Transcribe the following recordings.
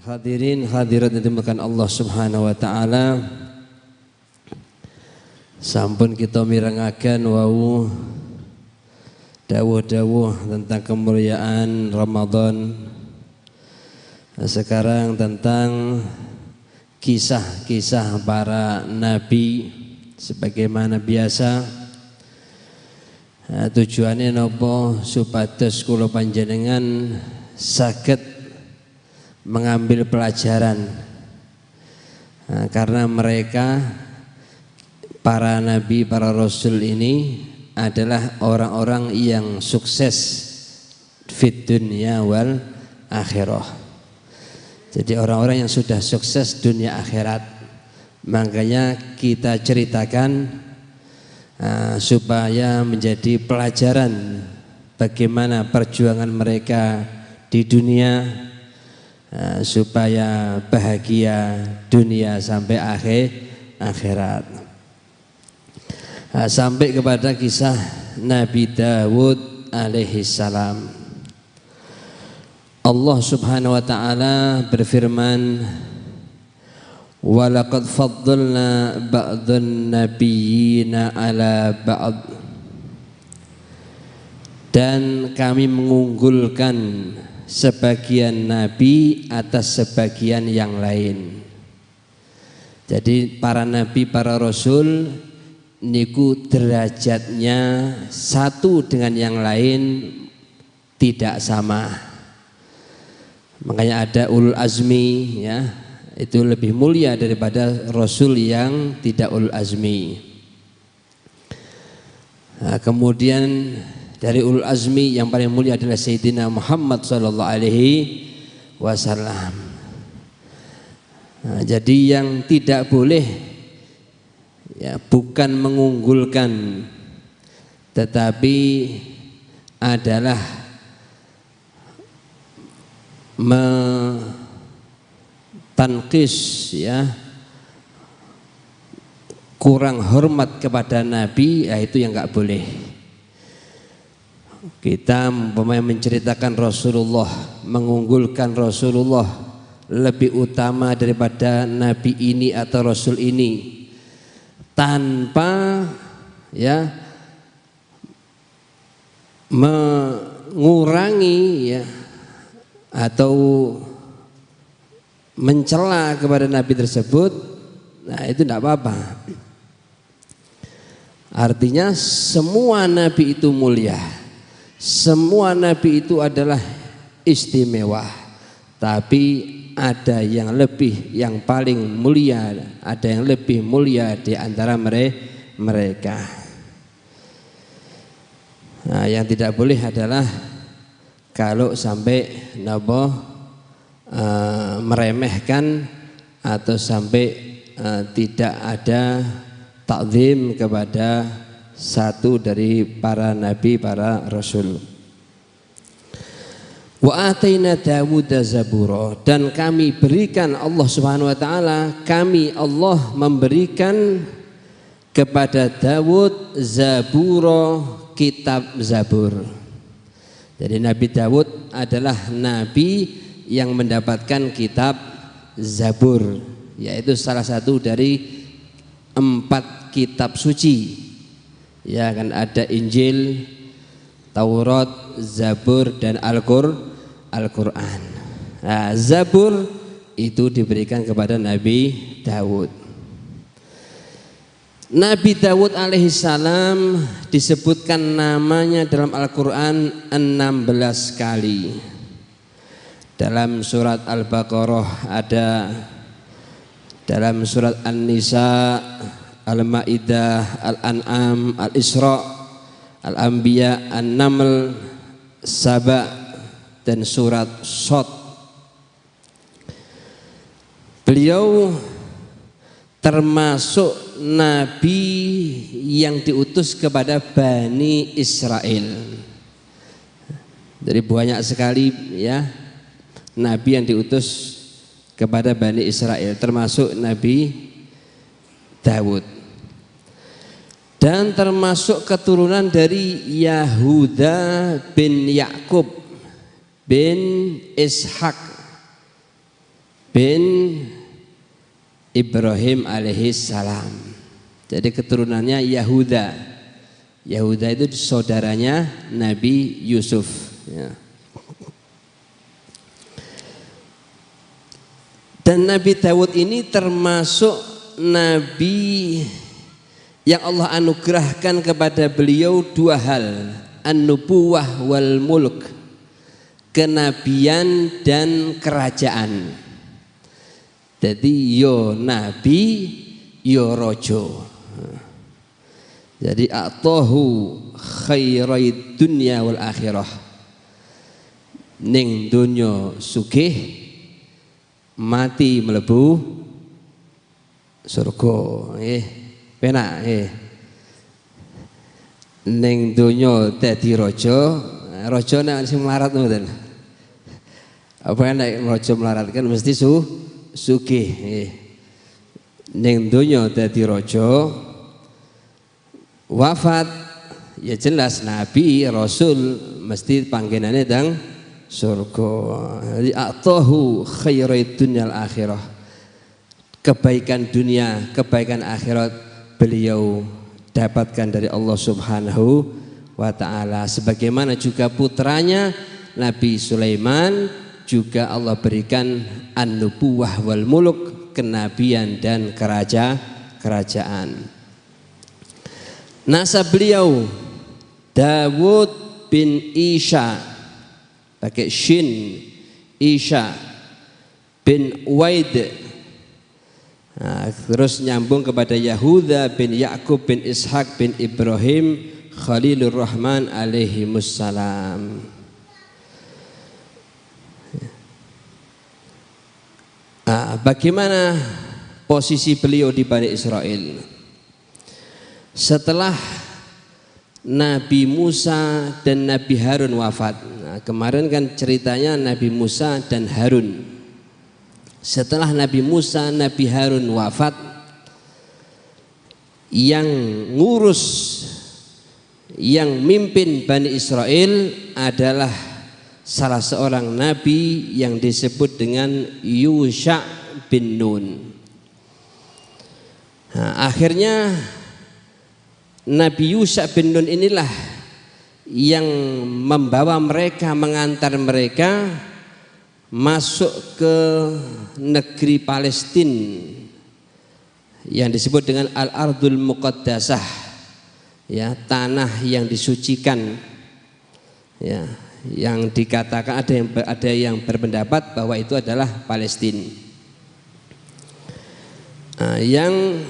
Hadirin hadirat yang dimuliakan Allah Subhanahu wa taala. Sampun kita mirengaken wau dawuh-dawuh tentang kemuliaan Ramadan. Sekarang tentang kisah-kisah para nabi sebagaimana biasa. Tujuannya nopo supados kula panjenengan saged mengambil pelajaran, karena mereka para nabi, para rasul ini adalah orang-orang yang sukses fid dunya wal akhirah. Jadi orang-orang yang sudah sukses dunia akhirat. Makanya kita ceritakan supaya menjadi pelajaran bagaimana perjuangan mereka di dunia, supaya bahagia dunia sampai akhirat. Sampai kepada kisah Nabi Dawud alaihi salam. Allah Subhanahu wa taala berfirman, "Wa laqad faddalna ba'dhan nabiyyina 'ala ba'd." Dan kami mengunggulkan sebagian nabi atas sebagian yang lain. Jadi para nabi, para rasul niku derajatnya satu dengan yang lain tidak sama. Makanya ada ulul azmi, ya, itu lebih mulia daripada rasul yang tidak ulul azmi. Kemudian dari ulul azmi yang paling mulia adalah Sayyidina Muhammad sallallahu alaihi wasallam. Jadi yang tidak boleh, ya, bukan mengunggulkan, tetapi adalah tanqis, ya, kurang hormat kepada Nabi, ya, itu yang nggak boleh. Kita menceritakan Rasulullah, mengunggulkan Rasulullah lebih utama daripada Nabi ini atau Rasul ini, tanpa, ya, mengurangi, ya, atau mencela kepada Nabi tersebut. Nah, itu tidak apa-apa. Artinya semua Nabi itu mulia. Semua nabi itu adalah istimewa, tapi ada yang lebih, yang paling mulia, ada yang lebih mulia di antara mereka. Nah, yang tidak boleh adalah kalau sampai meremehkan atau sampai tidak ada takzim kepada satu dari para nabi, para rasul. Wa ataina Dawuda zabura, dan kami berikan, Allah Subhanahu wa taala, kami Allah memberikan kepada Dawud zabura, kitab Zabur. Jadi Nabi Dawud adalah nabi yang mendapatkan kitab Zabur, yaitu salah satu dari 4 kitab suci. Ya kan, ada Injil, Taurat, Zabur, dan Al-Quran. Nah, Zabur itu diberikan kepada Nabi Dawud. Nabi Dawud alaihissalam disebutkan namanya dalam Al-Quran 16 kali. Dalam surat Al-Baqarah ada, dalam surat An-Nisa, Al-Ma'idah, Al-An'am, Al-Isra, Al-Anbiya, An-Naml, Saba, dan surat Shad. Beliau termasuk nabi yang diutus kepada Bani Israel. Jadi banyak sekali, ya, nabi yang diutus kepada Bani Israel, termasuk Nabi Dawud. Dan termasuk keturunan dari Yahuda bin Yakub bin Ishak bin Ibrahim alaihissalam. Jadi keturunannya Yahuda. Yahuda itu saudaranya Nabi Yusuf ya. Dan Nabi Dawud ini termasuk Nabi yang Allah anugerahkan kepada beliau dua hal, an-nubuwah wal mulk, kenabian dan kerajaan. Jadi yo nabi yo rojo. Jadi a'tahu khairai dunya wal akhirah. Ning dunya sugih, mati mlebu surga. Penak ning donya dadi raja, raja nek sing melarat ngoten. Apa nek raja melarat kan mesti sugih. Ning donya dadi raja, wafat ya jelas nabi rasul mesti panggenane dang surga. Jadi a'tahu khairai dunyal akhirah. Kebaikan dunia, kebaikan akhirat beliau dapatkan dari Allah Subhanahu wa ta'ala. Sebagaimana juga putranya Nabi Sulaiman juga Allah berikan an-nubuwah wal muluk, kenabian dan kerajaan. Nasab beliau Dawud bin Isha, pakai shin, Isha bin Uwaid. Nah, terus nyambung kepada Yahuda bin Yakub bin Ishak bin Ibrahim Khalilur Rahman alaihimussalam. Nah, bagaimana posisi beliau di Bani Israel setelah Nabi Musa dan Nabi Harun wafat? Nah, kemarin kan ceritanya Nabi Musa dan Harun. Setelah Nabi Musa, Nabi Harun wafat, yang ngurus, yang mimpin Bani Israel adalah salah seorang nabi yang disebut dengan Yusha bin Nun. Nah, akhirnya Nabi Yusha bin Nun inilah yang membawa mereka, mengantar mereka masuk ke negeri Palestina yang disebut dengan Al-Ardul Muqaddasah, ya, tanah yang disucikan, ya, yang dikatakan ada yang berpendapat bahwa itu adalah Palestina. Nah, yang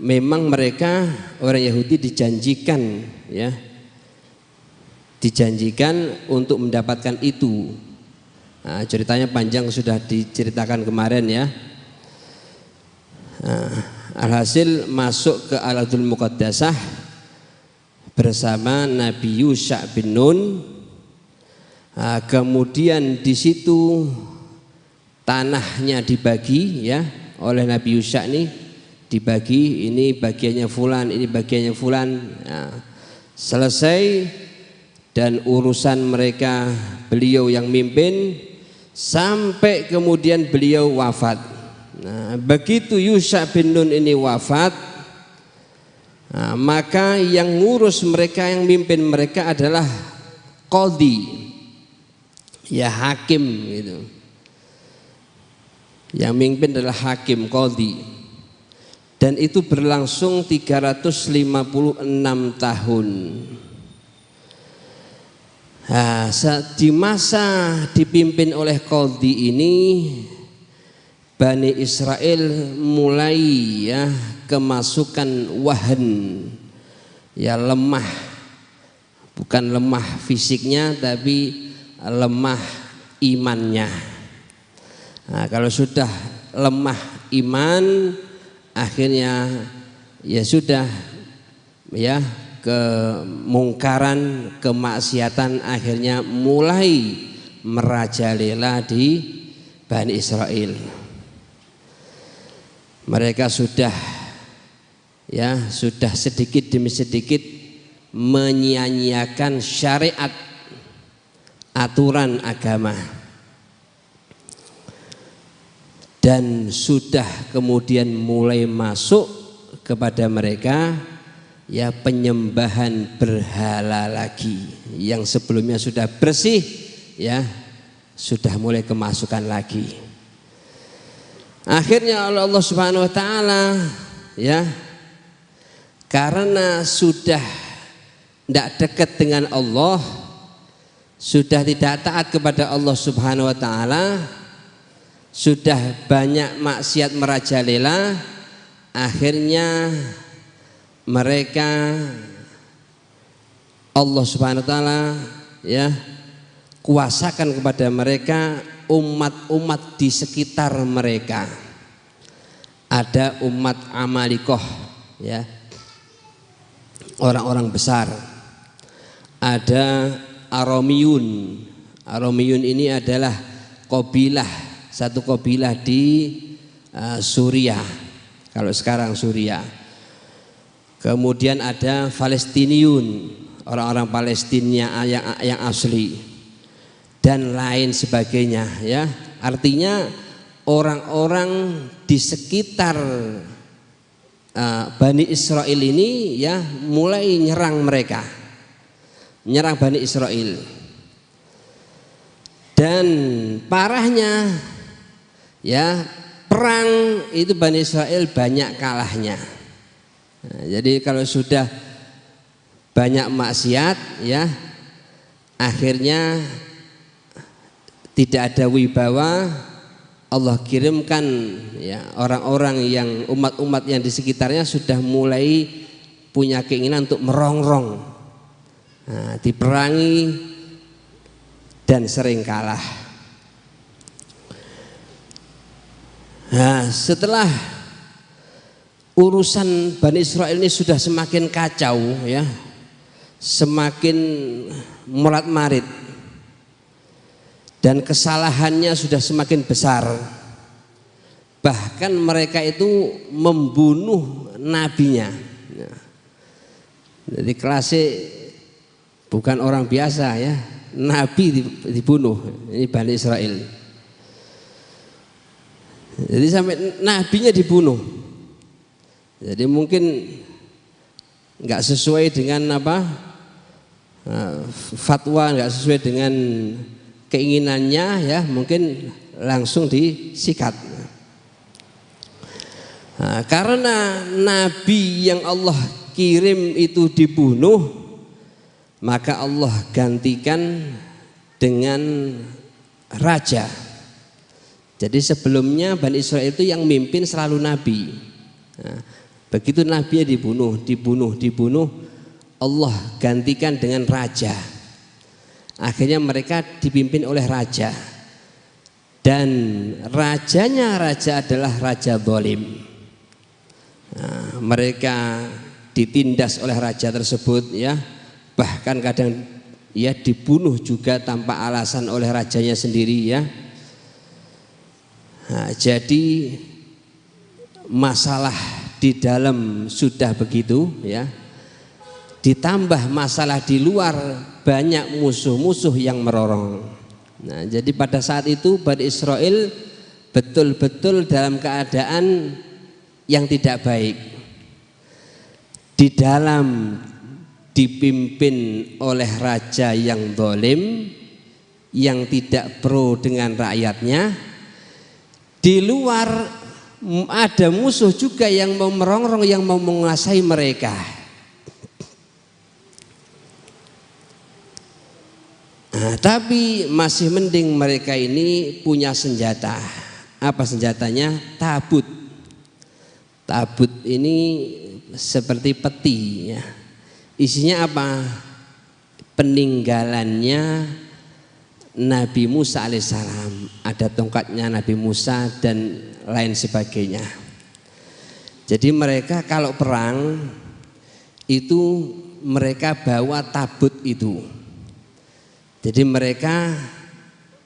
memang mereka orang Yahudi dijanjikan, ya, dijanjikan untuk mendapatkan itu. Nah, ceritanya panjang sudah diceritakan kemarin ya. Nah, alhasil masuk ke Al-Ardul Muqaddasah bersama Nabi Yusha bin Nun. Nah, kemudian di situ tanahnya dibagi ya oleh Nabi Yusha ini, dibagi, ini bagiannya fulan, ini bagiannya fulan. Nah, selesai dan urusan mereka beliau yang mimpin sampai kemudian beliau wafat. Nah, begitu Yusha bin Nun ini wafat, nah, maka yang ngurus mereka, yang mimpin mereka adalah qadhi, ya, hakim gitu. Yang mimpin adalah hakim, qadhi. Dan itu berlangsung 356 tahun. Nah, di masa dipimpin oleh qadhi ini Bani Israel mulai ya kemasukan wahan, ya, lemah, bukan lemah fisiknya tapi lemah imannya. Nah, kalau sudah lemah iman, akhirnya ya sudah, ya, kemungkaran, kemaksiatan akhirnya mulai merajalela di Bani Israel. Mereka sudah, ya, sudah sedikit demi sedikit menyia-nyiakan syariat, aturan agama. dan sudah kemudian mulai masuk kepada mereka ya penyembahan berhala lagi, yang sebelumnya sudah bersih ya sudah mulai kemasukan lagi. Akhirnya Allah Subhanahu wa taala ya karena sudah tidak dekat dengan Allah, sudah tidak taat kepada Allah Subhanahu wa taala, sudah banyak maksiat merajalela, akhirnya mereka Allah Subhanahu wa taala ya kuasakan kepada mereka umat-umat di sekitar mereka. Ada umat Amalikoh ya, orang-orang besar. Ada Aromiyun. Aromiyun ini adalah satu kabilah di Suriah, kalau sekarang Suriah. Kemudian ada Palestiniun, orang-orang Palestina yang asli, dan lain sebagainya ya. Artinya orang-orang di sekitar Bani Israel ini ya mulai nyerang mereka, menyerang Bani Israel. Dan parahnya ya perang itu Bani Israel banyak kalahnya. Nah, jadi kalau sudah banyak maksiat ya akhirnya tidak ada wibawa, Allah kirimkan ya orang-orang yang umat-umat yang di sekitarnya sudah mulai punya keinginan untuk merongrong. Nah, diperangi dan sering kalah. Nah, setelah urusan Bani Israel ini sudah semakin kacau ya, semakin morat-marit, dan kesalahannya sudah semakin besar. Bahkan mereka itu membunuh nabinya. Jadi kelasnya bukan orang biasa ya, nabi dibunuh. Ini Bani Israel. Jadi sampai nabinya dibunuh. Jadi mungkin nggak sesuai dengan fatwa, nggak sesuai dengan keinginannya ya, mungkin langsung disikat. Nah, karena nabi yang Allah kirim itu dibunuh, maka Allah gantikan dengan raja. Jadi sebelumnya Bani Israel itu yang mimpin selalu nabi. Nah, begitu nabinya dibunuh, Allah gantikan dengan raja. Akhirnya mereka dipimpin oleh raja, dan raja adalah raja zalim. Nah, mereka ditindas oleh raja tersebut ya, bahkan kadang ya dibunuh juga tanpa alasan oleh rajanya sendiri ya. Nah, jadi masalah di dalam sudah begitu ya, ditambah masalah di luar, banyak musuh-musuh yang merorong. Nah, jadi pada saat itu Bani Israel betul-betul dalam keadaan yang tidak baik. Di dalam dipimpin oleh raja yang zalim, yang tidak pro dengan rakyatnya. Di luar ada musuh juga yang mau merongrong, yang mau menguasai mereka. Nah, tapi masih mending mereka ini punya senjata. Apa senjatanya? Tabut. Tabut ini seperti peti ya. Isinya apa? Peninggalannya Nabi Musa alaihissalam. Ada tongkatnya Nabi Musa dan lain sebagainya. Jadi mereka kalau perang itu mereka bawa tabut itu. Jadi mereka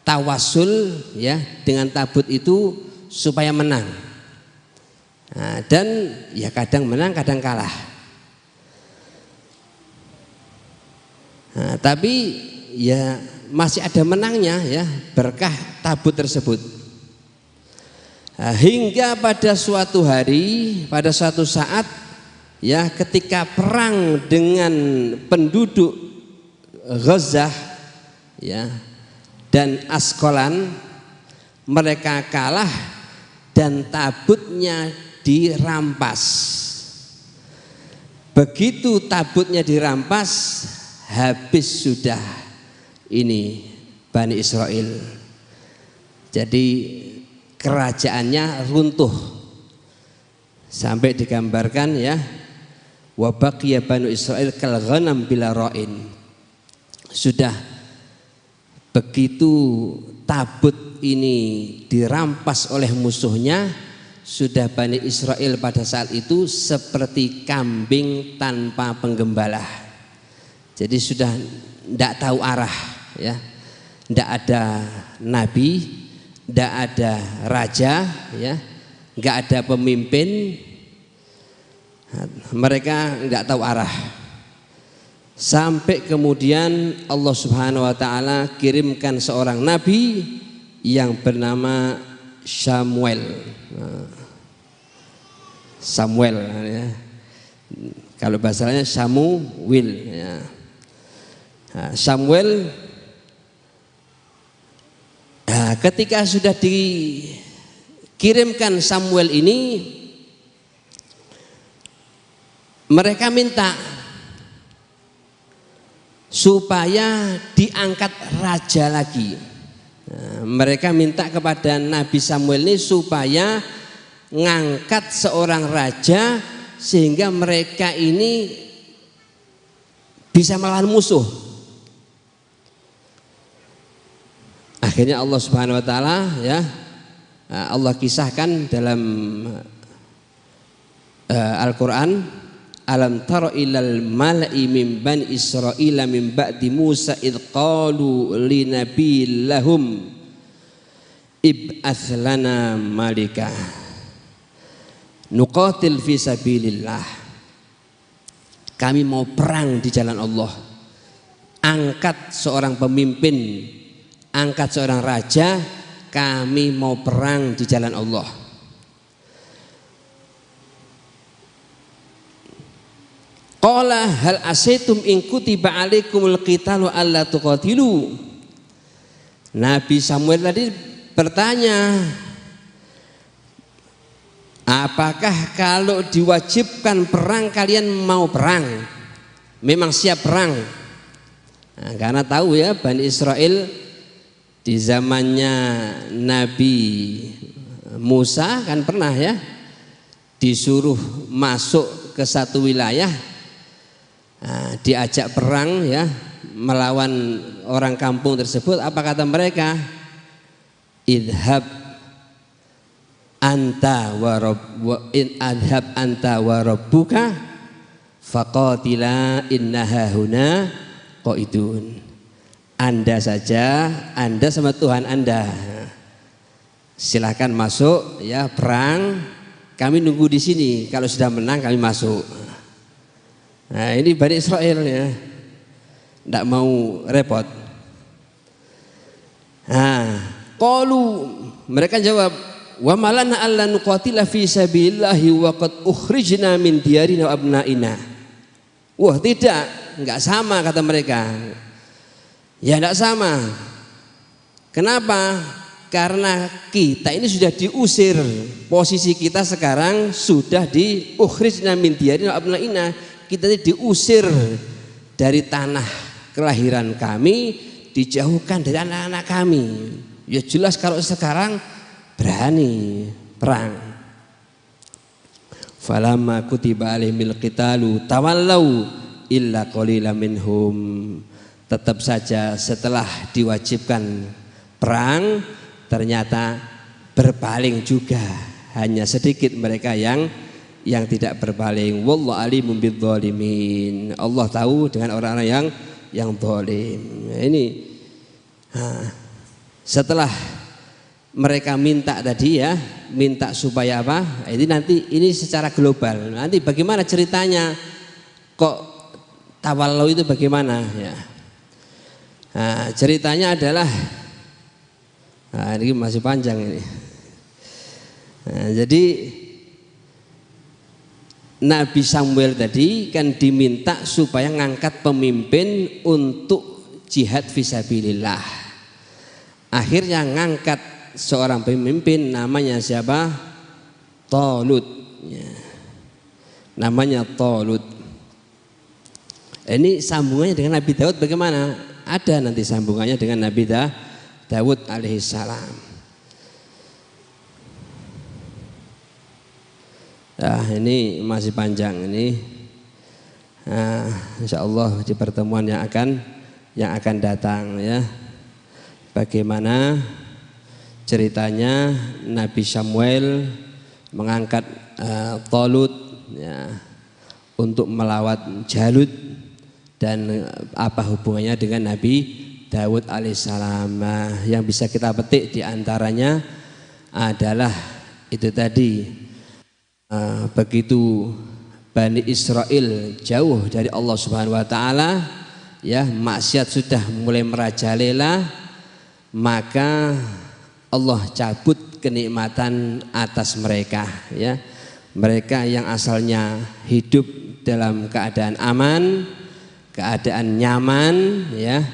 tawasul ya dengan tabut itu supaya menang. Nah, dan ya kadang menang kadang kalah. Nah, tapi ya masih ada menangnya ya, berkah tabut tersebut. Hingga pada suatu hari, pada suatu saat ya, ketika perang dengan penduduk Ghazah ya dan Askolan, mereka kalah dan tabutnya dirampas. Begitu tabutnya dirampas, habis sudah ini Bani Israel. Jadi kerajaannya runtuh, sampai digambarkan ya, wa baqiya Banu Israil kal ghanam bila ra'in. Sudah begitu tabut ini dirampas oleh musuhnya, sudah Bani Israel pada saat itu seperti kambing tanpa penggembala. Jadi sudah tidak tahu arah ya, tidak ada nabi, tidak ada raja ya, nggak ada pemimpin, mereka nggak tahu arah. Sampai kemudian Allah Subhanahu wa taala kirimkan seorang nabi yang bernama Samuel. Samuel ya. Kalau bahasanya Samuel ya. Samuel ketika sudah dikirimkan Samuel ini, mereka minta supaya diangkat raja lagi. Mereka minta kepada Nabi Samuel ini supaya ngangkat seorang raja sehingga mereka ini bisa melawan musuh. Akhirnya Allah Subhanahu wa taala ya, Allah kisahkan dalam Al-Qur'an, alam tara ilal mala'i min bani Israila min ba'di Musa id qalu li nabiyyin lahum ib'ats lana malika nuqatil fi sabilillah. Kami mau perang di jalan Allah, angkat seorang pemimpin, angkat seorang raja, kami mau perang di jalan Allah. Qala hal asaitum in kutiba alaikumul qitalu alla tuqatilu. Nabi Samuel tadi bertanya, apakah kalau diwajibkan perang kalian mau perang? Memang siap perang. Nah, karena tahu ya Bani Israel di zamannya Nabi Musa kan pernah ya disuruh masuk ke satu wilayah, diajak perang ya melawan orang kampung tersebut. Apa kata mereka? Idhab anta wa rabbuka faqatila innaha huna qaidun. Anda saja, Anda sama Tuhan Anda, silahkan masuk ya perang, kami nunggu di sini, kalau sudah menang kami masuk. Nah ini Bani Israel ya, tidak mau repot. Nah qalu, mereka jawab, wa malana alla nuqatila fi sabilillahi wa qad ukhrijna min diyarina wa abnaina. Wah tidak, enggak sama kata mereka. Ya enggak sama. Kenapa? Karena kita ini sudah diusir. Posisi kita sekarang sudah di ukhrijna min diyarina wa abnaina. Kita ini diusir dari tanah kelahiran kami, dijauhkan dari anak-anak kami. Ya jelas kalau sekarang berani perang. Falamma kutiba alaihimul qitalu tawallau illa qalilan minhum. Tetap saja setelah diwajibkan perang ternyata berpaling juga, hanya sedikit mereka yang tidak berpaling. Wallahu alimun bidzalimin. Allah tahu dengan orang-orang yang zalim. Ini setelah mereka minta tadi ya, minta supaya apa? Ini nanti ini secara global. Nanti bagaimana ceritanya? Kok tawallau itu bagaimana ya? Nah, ceritanya adalah ini masih panjang ini. Nah, jadi Nabi Samuel tadi kan diminta supaya ngangkat pemimpin untuk jihad fisabilillah. Akhirnya ngangkat seorang pemimpin namanya siapa? Talut. Ya. Namanya Talut. Ini sambungannya dengan Nabi Daud bagaimana? Ada nanti sambungannya dengan Nabi Daud alaihissalam. Nah, ini masih panjang ini. Nah, insya Allah di pertemuan yang akan datang ya. Bagaimana ceritanya Nabi Samuel mengangkat Talut ya, untuk melawat Jalut, dan apa hubungannya dengan Nabi Daud alaihissalam. Yang bisa kita petik diantaranya adalah itu tadi, begitu Bani Israel jauh dari Allah Subhanahu wa taala ya, maksiat sudah mulai merajalela, maka Allah cabut kenikmatan atas mereka ya. Mereka yang asalnya hidup dalam keadaan aman, keadaan nyaman ya,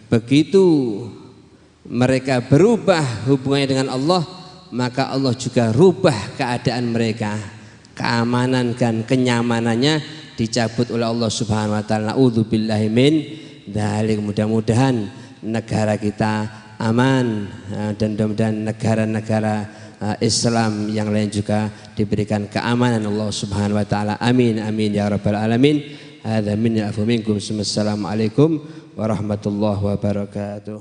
begitu mereka berubah hubungannya dengan Allah, maka Allah juga rubah keadaan mereka, keamanan dan kenyamanannya dicabut oleh Allah Subhanahu wa taala. Naudzubillahi min dzalik. Mudah-mudahan negara kita aman dan mudah-mudahan negara-negara Islam yang lain juga diberikan keamanan Allah Subhanahu wa taala. Amin amin ya rabbal alamin. Hadza minni afu minkum. Assalamualaikum warahmatullahi wabarakatuh.